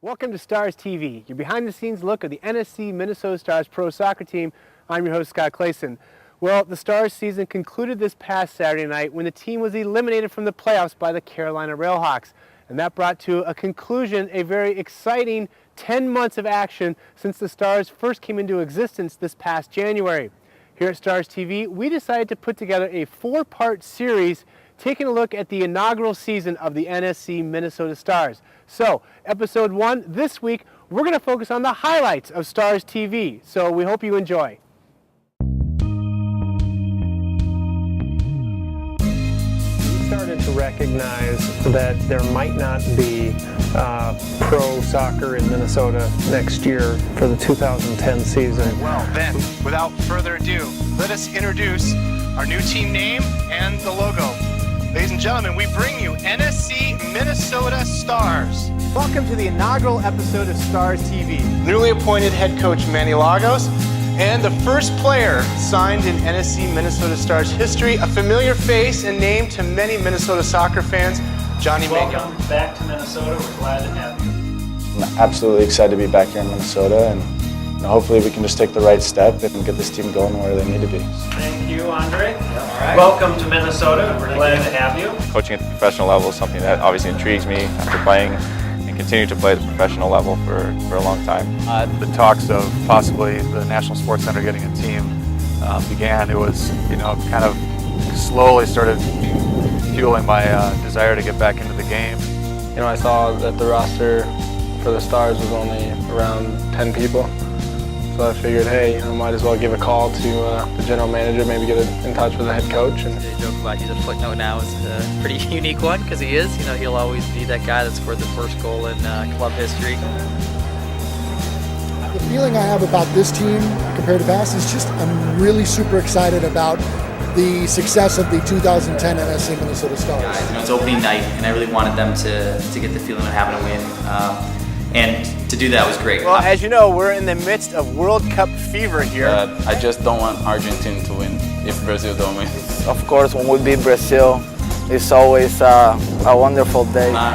Welcome to Stars TV, your behind-the-scenes look at the NSC Minnesota Stars pro soccer team. I'm your host, Scott Clayson. Well, the Stars season concluded this past Saturday night when the team was eliminated from the playoffs by the Carolina Railhawks. And that brought to a conclusion a very exciting 10 months of action since the Stars first came into existence this past January. Here at Stars TV, we decided to put together a 4-part series taking a look at the inaugural season of the NSC Minnesota Stars. So, episode 1 this week, we're going to focus on the highlights of Stars TV. So we hope you enjoy. We started to recognize that there might not be pro soccer in Minnesota next year for the 2010 season. Well, then, without further ado, let us introduce our new team name and the logo. Ladies and gentlemen, we bring you NSC Minnesota Stars. Welcome to the inaugural episode of Stars TV. Newly appointed head coach Manny Lagos, and the first player signed in NSC Minnesota Stars history, a familiar face and name to many Minnesota soccer fans, Johnny Mango. Welcome back to Minnesota. We're glad to have you. I'm absolutely excited to be back here in Minnesota, and hopefully we can just take the right step and get this team going where they need to be. Thank you, Andre. Welcome to Minnesota. We're glad to have you. Coaching at the professional level is something that obviously intrigues me after playing and continue to play at the professional level for a long time. The talks of possibly the National Sports Center getting a team began. It was, kind of slowly started fueling my desire to get back into the game. I saw that the roster for the Stars was only around 10 people. So I figured, hey, might as well give a call to the general manager, maybe get in touch with the head coach. And The joke about he's a footnote now is a pretty unique one because he is. He'll always be that guy that scored the first goal in club history. The feeling I have about this team compared to past is just I'm really super excited about the success of the 2010 NSC Minnesota Stars. It's opening night, and I really wanted them to get the feeling of having a win. And to do that was great. Well, as you know, we're in the midst of World Cup fever here. I just don't want Argentina to win if Brazil don't win. Of course, when we beat Brazil, it's always a wonderful day. I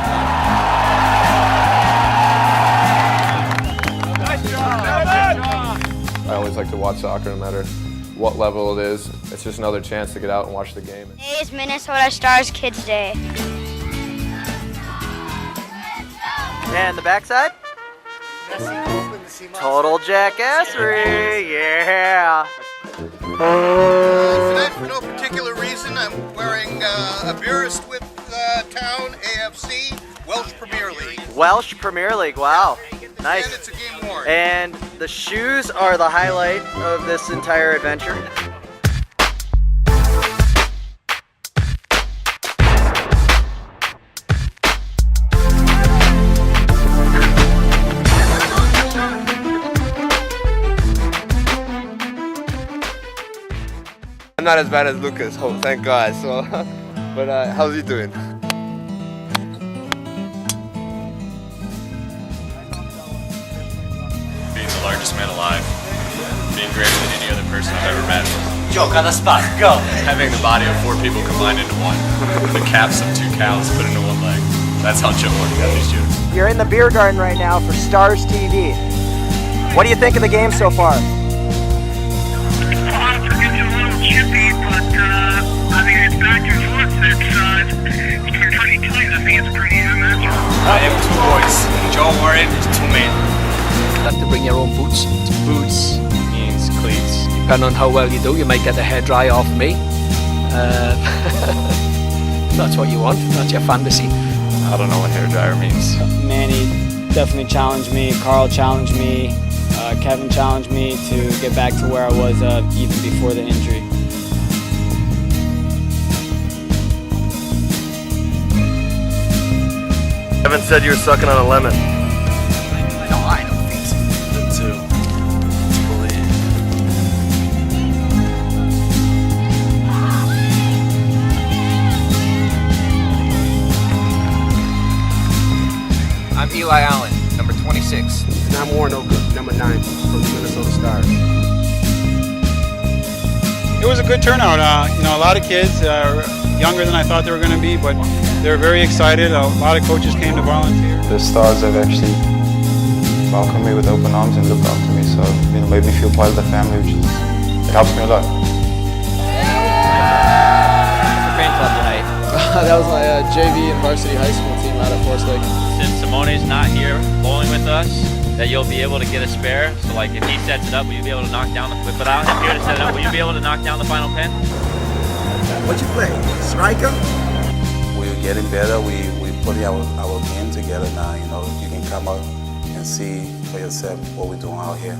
always like to watch soccer no matter what level it is. It's just another chance to get out and watch the game. Today is Minnesota Stars Kids Day. And the backside? Total jackassery, yeah. Tonight, for no particular reason, I'm wearing a Beerus with Town AFC Welsh Premier League. Welsh Premier League, wow. Nice. And it's a game worn. And the shoes are the highlight of this entire adventure. I'm not as bad as Lucas, thank God. So, but how's he doing? Being the largest man alive, being greater than any other person I've ever met. Joke on the spot, go! Having the body of 4 people combined into one. The caps of 2 cows put into one leg. That's how Joe worked out these jokes. You're in the beer garden right now for Stars TV. What do you think of the game so far? Chippy, but it's back and forth. It's pretty tight. I think it's pretty even match. I have 2 boys. Joe Warren is 2 men. You have to bring your own boots. Boots means cleats. Depending on how well you do, you might get the hair dry off me. That's what you want. That's your fantasy. I don't know what hair dryer means. Manny definitely challenged me. Carl challenged me. Kevin challenged me to get back to where I was even before the injury. Kevin said you were sucking on a lemon. No, I don't think so. The 2. I'm Eli Allen, number 26. And I'm Warren Oka, number 9 from the Minnesota Stars. It was a good turnout. A lot of kids younger than I thought they were going to be, but they were very excited. A lot of coaches came to volunteer. The Stars have actually welcomed me with open arms and looked after me. So, made me feel part of the family, it helps me a lot. Fan club tonight. That was my JV and varsity high school team out at Forest Lake. Since Simone's not here bowling with us, that you'll be able to get a spare. So like if he sets it up, will you be able to knock down without him here to set it up, will you be able to knock down the final pin? What you play? Striker? We're getting better. We're putting our game together now. You can come out and see for yourself what we're doing out here.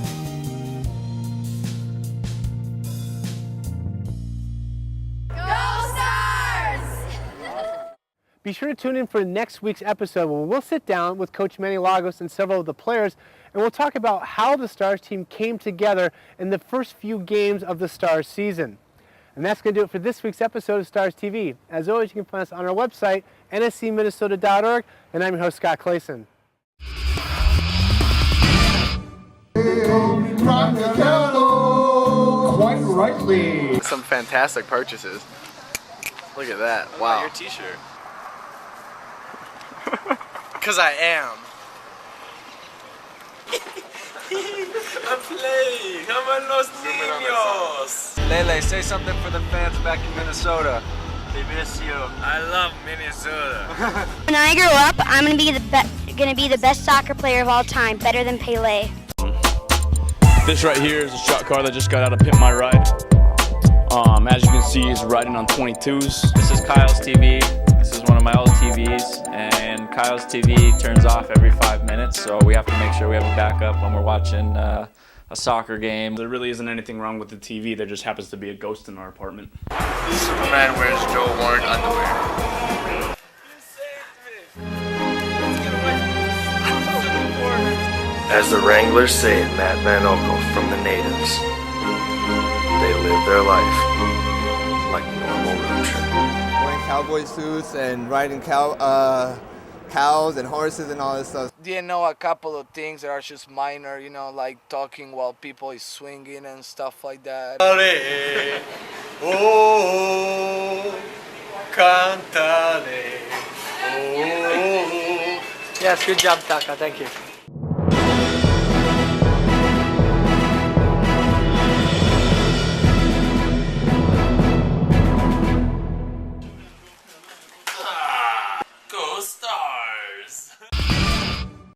Be sure to tune in for next week's episode where we'll sit down with Coach Manny Lagos and several of the players, and we'll talk about how the Stars team came together in the first few games of the Stars season. And that's going to do it for this week's episode of Stars TV. As always, you can find us on our website, nscminnesota.org, and I'm your host, Scott Clayson. Quite rightly. Some fantastic purchases. Look at that. Wow. Your t-shirt. Because I am. I'm playing. Come on, los niños. Lele, say something for the fans back in Minnesota. They miss you. I love Minnesota. When I grow up, I'm gonna be the best soccer player of all time, better than Pele. This right here is a shot car that just got out of Pimp My Ride. As you can see, he's riding on 22s. This is Kyle's TV. This is one of my old TVs, and Kyle's TV turns off every 5 minutes, so we have to make sure we have a backup when we're watching a soccer game. There really isn't anything wrong with the TV. There just happens to be a ghost in our apartment. Superman wears Joe Warren underwear. As the Wranglers say it, Matt Van Okel from the Natives. They live their life like a normal road trip. Wearing cowboy suits and riding cows and horses and all this stuff. Didn't know a couple of things that are just minor, like talking while people is swinging and stuff like that. Oh, cantale. Oh. Yes, good job, Taka. Thank you.